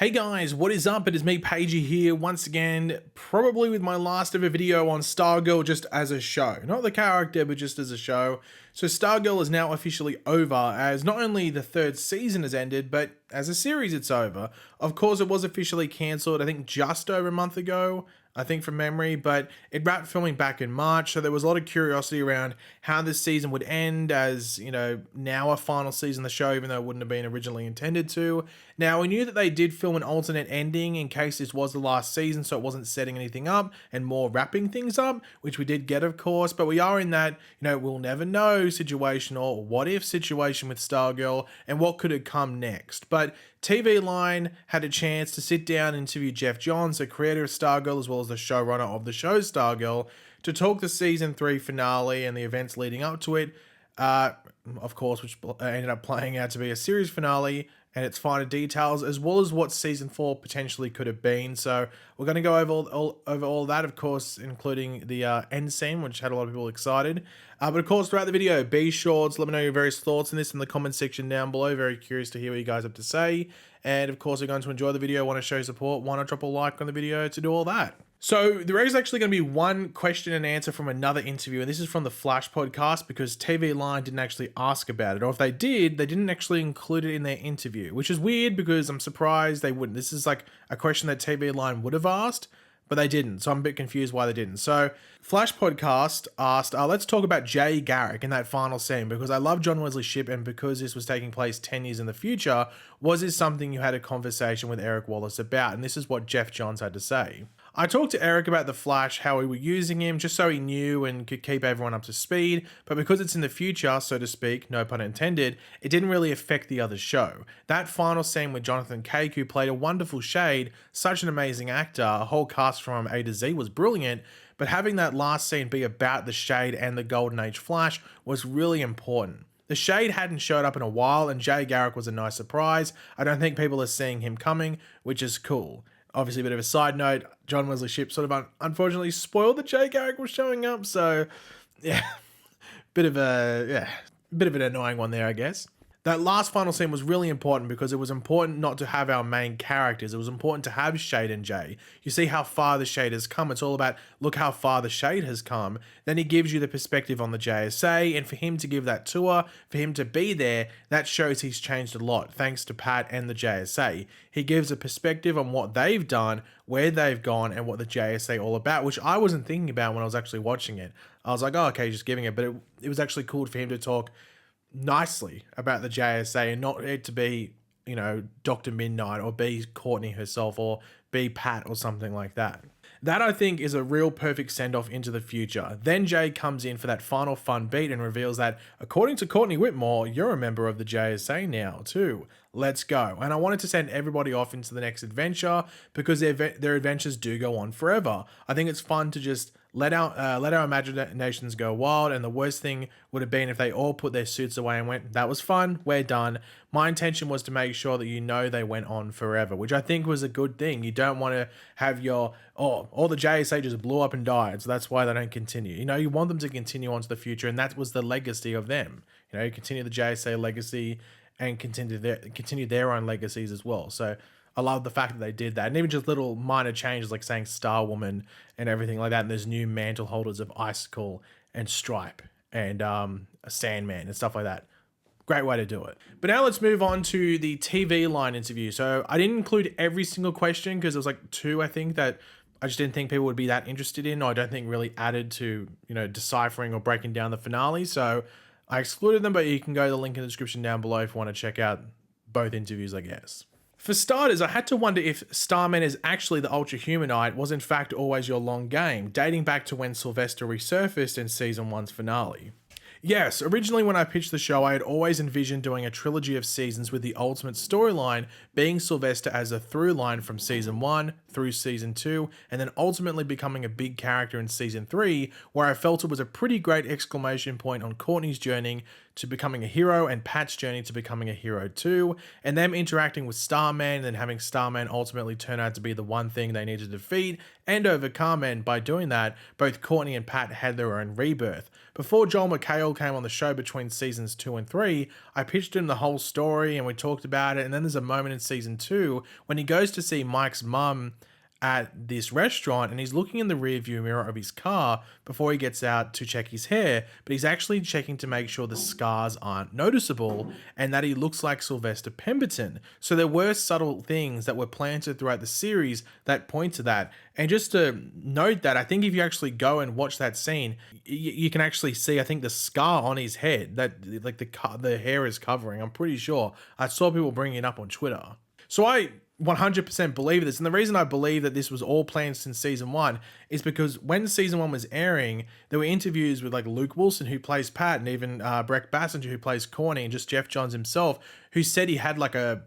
Hey guys, what is up? It is me, Pagey here, once again, probably with my last ever video on Stargirl just as a show. Not the character, but just as a show. So Stargirl is now officially over, as not only the third season has ended, but as a series it's over. Of course, it was officially cancelled, I think just over a month ago, I think from memory, but it wrapped filming back in March, so there was a lot of curiosity around how this season would end as, now a final season of the show, even though it wouldn't have been originally intended to. Now, we knew that they did film an alternate ending in case this was the last season, so it wasn't setting anything up and more wrapping things up, which we did get, of course, but we are in that, we'll never know situation or what if situation with Stargirl and what could have come next. But TV Line had a chance to sit down and interview Geoff, the creator of Stargirl, as well as the showrunner of the show Stargirl, to talk the season 3 finale and the events leading up to it, of course, which ended up playing out to be a series finale and its finer details, as well as what season 4 potentially could have been. So we're going to go over all that, of course, including the end scene, which had a lot of people excited. But of course, throughout the video, be sure to let me know your various thoughts on this in the comment section down below. Very curious to hear what you guys have to say. And of course, if you're going to enjoy the video, want to show support, why not drop a like on the video to do all that. So there is actually going to be one question and answer from another interview, and this is from the Flash podcast because TV Line didn't actually ask about it, or if they did, they didn't actually include it in their interview, which is weird because I'm surprised they wouldn't. This is like a question that TV Line would have asked, but they didn't, so I'm a bit confused why they didn't. So Flash podcast asked, let's talk about Jay Garrick in that final scene, because I love John Wesley's ship, and because this was taking place 10 years in the future, was this something you had a conversation with Eric Wallace about? And this is what Geoff Johns had to say. I talked to Eric about the Flash, how we were using him, just so he knew and could keep everyone up to speed, but because it's in the future, so to speak, no pun intended, it didn't really affect the other show. That final scene with Jonathan Cake, who played a wonderful Shade, such an amazing actor, a whole cast from A to Z was brilliant, but having that last scene be about the Shade and the Golden Age Flash was really important. The Shade hadn't showed up in a while, and Jay Garrick was a nice surprise. I don't think people are seeing him coming, which is cool. Obviously, a bit of a side note, John Wesley's ship sort of unfortunately spoiled that Jay Garrick was showing up, so yeah, bit of an annoying one there, I guess. That last final scene was really important because it was important not to have our main characters. It was important to have Shade and Jay. You see how far the Shade has come. It's all about, look how far the Shade has come. Then he gives you the perspective on the JSA, and for him to give that tour, for him to be there, that shows he's changed a lot, thanks to Pat and the JSA. He gives a perspective on what they've done, where they've gone, and what the JSA all about, which I wasn't thinking about when I was actually watching it. I was like, oh, okay, just giving it, but it was actually cool for him to talk nicely about the JSA and not it to be, Dr. Midnight or be Courtney herself or be Pat or something like that. That, I think, is a real perfect send-off into the future. Then Jay comes in for that final fun beat and reveals that, according to Courtney Whitmore, you're a member of the JSA now, too. Let's go. And I wanted to send everybody off into the next adventure because their adventures do go on forever. I think it's fun to just let our imaginations go wild, and the worst thing would have been if they all put their suits away and went, that was fun, we're done. My intention was to make sure that they went on forever, which I think was a good thing. You don't want to have all the JSA just blew up and died, so that's why they don't continue. You want them to continue on to the future, and that was the legacy of them. Continue the JSA legacy and continue their own legacies as well. So I love the fact that they did that. And even just little minor changes like saying Star Woman and everything like that. And there's new mantle holders of Icicle and Stripe and a Sandman and stuff like that. Great way to do it. But now let's move on to the TV Line interview. So I didn't include every single question because there was like 2, I think, that I just didn't think people would be that interested in, or I don't think really added to, deciphering or breaking down the finale. So I excluded them, but you can go to the link in the description down below if you want to check out both interviews, I guess. For starters, I had to wonder if Starman is actually the Ultra Humanite was in fact always your long game, dating back to when Sylvester resurfaced in Season 1's finale. Yes, originally when I pitched the show, I had always envisioned doing a trilogy of seasons with the ultimate storyline being Sylvester as a through line from Season 1 through Season 2, and then ultimately becoming a big character in Season 3, where I felt it was a pretty great exclamation point on Courtney's journey to becoming a hero and Pat's journey to becoming a hero too, and them interacting with Starman and then having Starman ultimately turn out to be the one thing they need to defeat and overcome, and by doing that, both Courtney and Pat had their own rebirth. Before Joel McHale came on the show between seasons 2 and 3, I pitched him the whole story and we talked about it, and then there's a moment in season 2 when he goes to see Mike's mum at this restaurant and he's looking in the rearview mirror of his car before he gets out to check his hair, but he's actually checking to make sure the scars aren't noticeable and that he looks like Sylvester Pemberton. So there were subtle things that were planted throughout the series that point to that. And just to note that, I think if you actually go and watch that scene, you can actually see, I think, the scar on his head that like the hair is covering. I'm pretty sure. I saw people bringing it up on Twitter. So I 100% believe this, and the reason I believe that this was all planned since season 1 is because when season 1 was airing, there were interviews with like Luke Wilson, who plays Pat, and even Breck Bassinger, who plays Corny, and just Geoff Johns himself, who said he had like a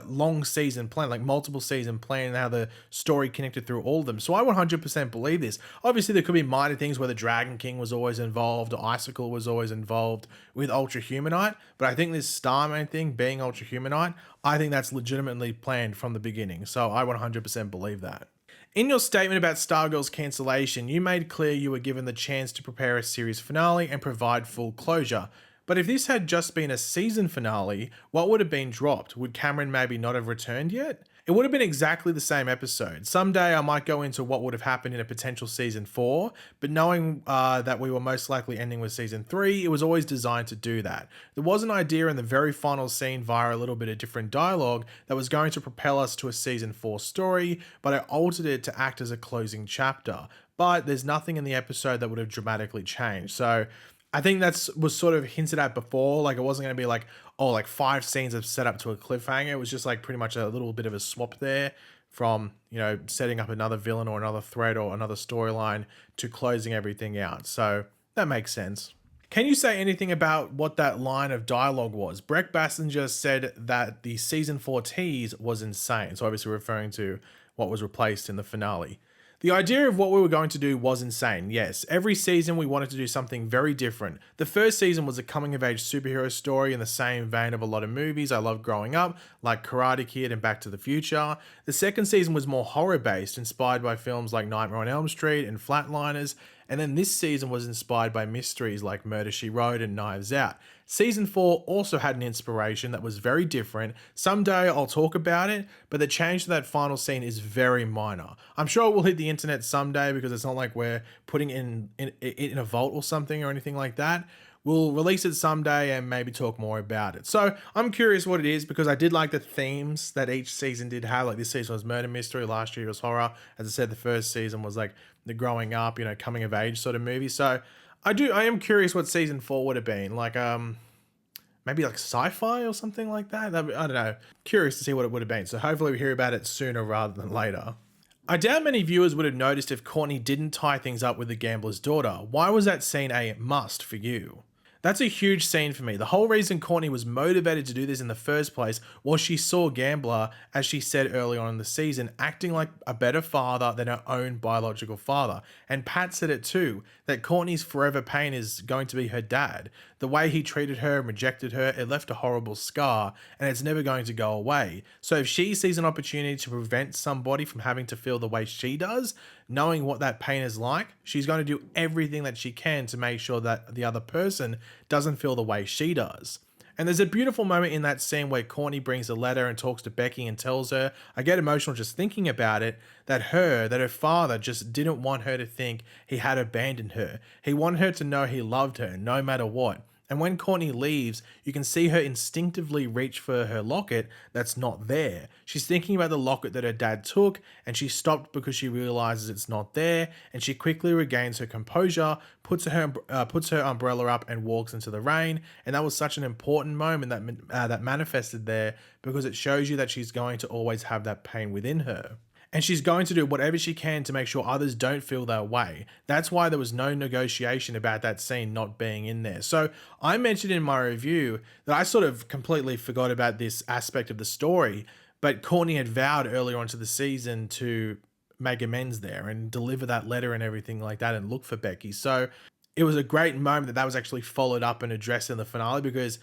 long season plan, like multiple season plan, and how the story connected through all of them. So I 100% believe this. Obviously, there could be minor things where the Dragon King was always involved, or Icicle was always involved with Ultra Humanite, but I think this Starman thing being Ultra Humanite, I think that's legitimately planned from the beginning. So I 100% believe that. In your statement about Stargirl's cancellation, you made clear you were given the chance to prepare a series finale and provide full closure. But if this had just been a season finale, what would have been dropped? Would Cameron maybe not have returned yet? It would have been exactly the same episode. Someday I might go into what would have happened in a potential season 4, but knowing that we were most likely ending with season 3, it was always designed to do that. There was an idea in the very final scene via a little bit of different dialogue that was going to propel us to a season 4 story, but I altered it to act as a closing chapter. But there's nothing in the episode that would have dramatically changed. So I think that's was sort of hinted at before. Like, it wasn't going to be like, oh, like 5 scenes of set up to a cliffhanger. It was just like pretty much a little bit of a swap there from, you know, setting up another villain or another thread or another storyline to closing everything out. So that makes sense. Can you say anything about what that line of dialogue was? Breck Bassinger said that the season 4 tease was insane. So obviously referring to what was replaced in the finale. The idea of what we were going to do was insane, yes. Every season we wanted to do something very different. The first season was a coming-of-age superhero story in the same vein of a lot of movies I loved growing up, like Karate Kid and Back to the Future. The second season was more horror-based, inspired by films like Nightmare on Elm Street and Flatliners, and then this season was inspired by mysteries like Murder, She Wrote and Knives Out. Season 4 also had an inspiration that was very different. Someday I'll talk about it, but the change to that final scene is very minor. I'm sure it will hit the internet someday because it's not like we're putting it in a vault or something or anything like that. We'll release it someday and maybe talk more about it. So I'm curious what it is because I did like the themes that each season did have. Like this season was murder mystery, last year was horror. As I said, the first season was like the growing up, you know, coming of age sort of movie. So I am curious what season 4 would have been. Like maybe like sci-fi or something like that. I don't know. Curious to see what it would have been. So hopefully we hear about it sooner rather than later. I doubt many viewers would have noticed if Courtney didn't tie things up with the gambler's daughter. Why was that scene a must for you? That's a huge scene for me. The whole reason Courtney was motivated to do this in the first place was she saw Gambler, as she said early on in the season, acting like a better father than her own biological father. And Pat said it too, that Courtney's forever pain is going to be her dad. The way he treated her and rejected her, it left a horrible scar, and it's never going to go away. So if she sees an opportunity to prevent somebody from having to feel the way she does, knowing what that pain is like, she's going to do everything that she can to make sure that the other person doesn't feel the way she does. And there's a beautiful moment in that scene where Courtney brings a letter and talks to Becky and tells her, I get emotional just thinking about it, that her father just didn't want her to think he had abandoned her. He wanted her to know he loved her no matter what. And when Courtney leaves, you can see her instinctively reach for her locket that's not there. She's thinking about the locket that her dad took, and she stopped because she realizes it's not there, and she quickly regains her composure, puts her umbrella up and walks into the rain. And that was such an important moment that manifested there because it shows you that she's going to always have that pain within her. And she's going to do whatever she can to make sure others don't feel that way. That's why there was no negotiation about that scene not being in there. So I mentioned in my review that I sort of completely forgot about this aspect of the story, but Courtney had vowed earlier on to the season to make amends there and deliver that letter and everything like that and look for Becky. So it was a great moment that was actually followed up and addressed in the finale, because,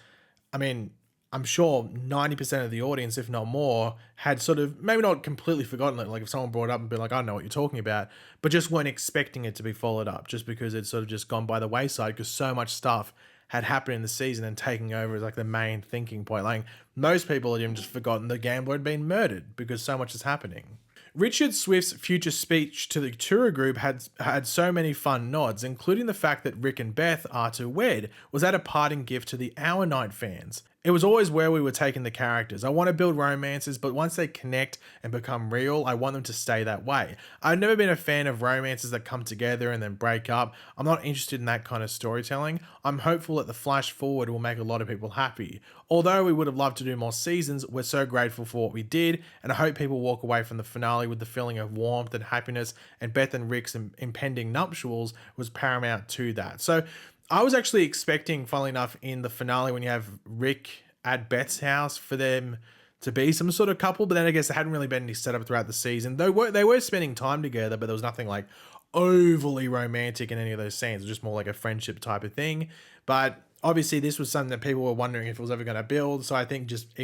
I mean, I'm sure 90% of the audience, if not more, had sort of maybe not completely forgotten it. Like if someone brought it up and be like, I don't know what you're talking about, but just weren't expecting it to be followed up, just because it's sort of just gone by the wayside because so much stuff had happened in the season and taking over as like the main thinking point. Like most people had even just forgotten the gambler had been murdered because so much is happening. Richard Swift's future speech to the tour group had so many fun nods, including the fact that Rick and Beth are to wed. Was that a parting gift to the Our Night fans? It was always where we were taking the characters. I want to build romances, but once they connect and become real, I want them to stay that way. I've never been a fan of romances that come together and then break up. I'm not interested in that kind of storytelling. I'm hopeful that the flash forward will make a lot of people happy. Although we would have loved to do more seasons, we're so grateful for what we did, and I hope people walk away from the finale with the feeling of warmth and happiness, and Beth and Rick's impending nuptials was paramount to that. So I was actually expecting, funnily enough, in the finale when you have Rick at Beth's house for them to be some sort of couple, but then I guess there hadn't really been any setup throughout the season. They were spending time together, but there was nothing like overly romantic in any of those scenes. It was just more like a friendship type of thing. But obviously this was something that people were wondering if it was ever going to build. So I think just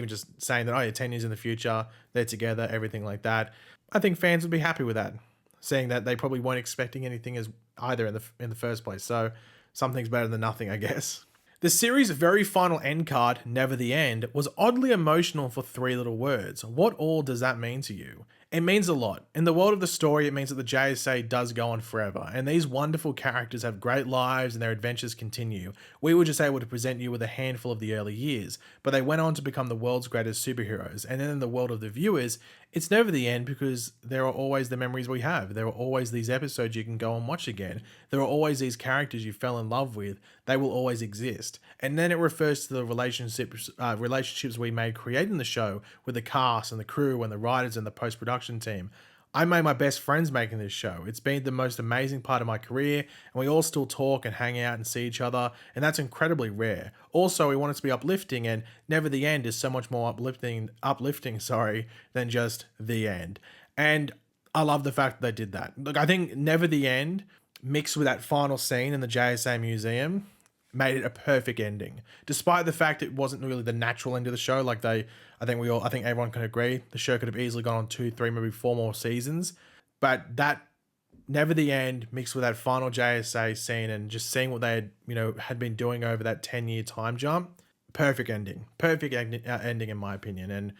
saying that, oh yeah, 10 years in the future, they're together, everything like that, I think fans would be happy with that, saying that they probably weren't expecting anything as either in the first place. So something's better than nothing, I guess. The series' very final end card, Never the End, was oddly emotional for 3 little words. What all does that mean to you? It means a lot. In the world of the story, it means that the JSA does go on forever, and these wonderful characters have great lives and their adventures continue. We were just able to present you with a handful of the early years, but they went on to become the world's greatest superheroes. And then in the world of the viewers, it's never the end, because there are always the memories we have. There are always these episodes you can go and watch again. There are always these characters you fell in love with. They will always exist. And then it refers to the relationships we made creating the show with the cast and the crew and the writers and the post-production team. I made my best friends making this show. It's been the most amazing part of my career, and we all still talk and hang out and see each other, and that's incredibly rare. Also, we want it to be uplifting, and Never the End is so much more uplifting, than just the end. And I love the fact that they did that. Look, I think Never the End mixed with that final scene in the JSA museum made it a perfect ending, despite the fact it wasn't really the natural end of the show. Like I think everyone can agree the show could have easily gone on 2, 3, maybe 4 more seasons, but that Never the End mixed with that final JSA scene and just seeing what they had been doing over that 10-year time jump, perfect ending in my opinion, and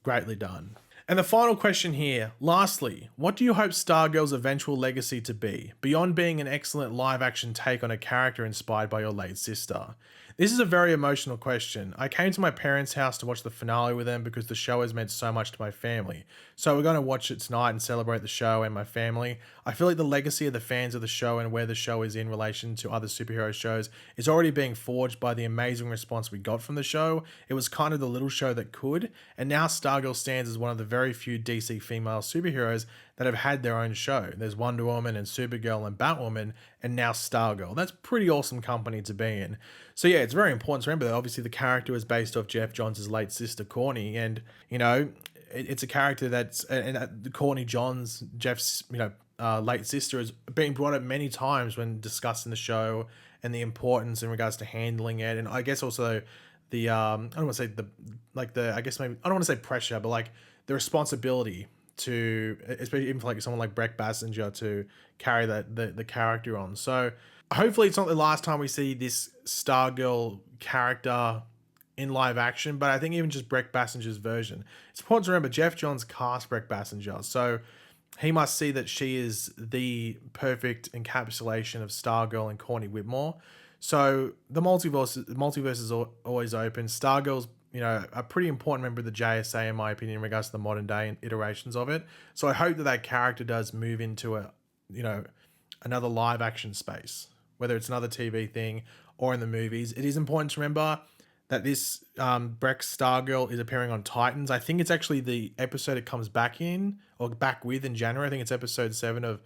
greatly done. And the final question here, lastly, what do you hope Stargirl's eventual legacy to be, beyond being an excellent live-action take on a character inspired by your late sister? This is a very emotional question. I came to my parents' house to watch the finale with them because the show has meant so much to my family. So we're going to watch it tonight and celebrate the show and my family. I feel like the legacy of the fans of the show and where the show is in relation to other superhero shows is already being forged by the amazing response we got from the show. It was kind of the little show that could, and now Stargirl stands as one of the very few DC female superheroes that have had their own show. There's Wonder Woman and Supergirl and Batwoman, and now Stargirl. That's pretty awesome company to be in. So yeah, it's very important to remember that obviously the character is based off Geoff Johns' late sister, Courtney, and, it's a character that's, and Courtney Johns, Jeff's, late sister, has been brought up many times when discussing the show and the importance in regards to handling it. And I guess also the, I don't want to say I don't want to say pressure, but like the responsibility to, especially even for like someone like Breck Bassinger, to carry the character on. So hopefully it's not the last time we see this Stargirl character in live action, but I think even just Breck Bassinger's version. It's important to remember Geoff Johns cast Breck Bassinger, so he must see that she is the perfect encapsulation of Stargirl and Courtney Whitmore. So the multiverse is always open. Stargirl's a pretty important member of the JSA in my opinion in regards to the modern day iterations of it. So I hope that character does move into another live action space, whether it's another TV thing or in the movies. It is important to remember that this Breck Stargirl is appearing on Titans. I think it's actually the episode it comes back in, or back with, in January. I think it's episode 7 of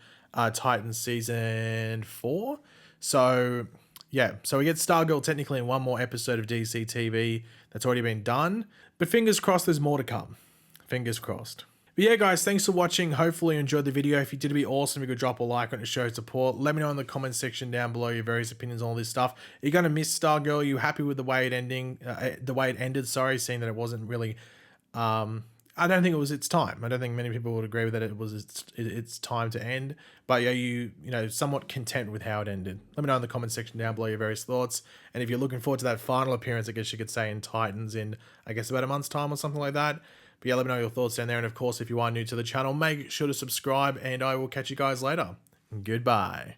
Titans season 4. So yeah, so we get Stargirl technically in one more episode of DC TV that's already been done. But fingers crossed there's more to come. Fingers crossed. But yeah, guys, thanks for watching. Hopefully you enjoyed the video. If you did, it'd be awesome if you could drop a like on it to show support. Let me know in the comment section down below your various opinions on all this stuff. Are you going to miss Stargirl? Are you happy with the way it ended? Sorry, seeing that it wasn't really. I don't think it was its time. I don't think many people would agree with that it was its time to end. But yeah, you know, somewhat content with how it ended. Let me know in the comment section down below your various thoughts. And if you're looking forward to that final appearance, I guess you could say, in Titans in, I guess, about a month's time or something like that. But yeah, let me know your thoughts down there. And of course, if you are new to the channel, make sure to subscribe, and I will catch you guys later. Goodbye.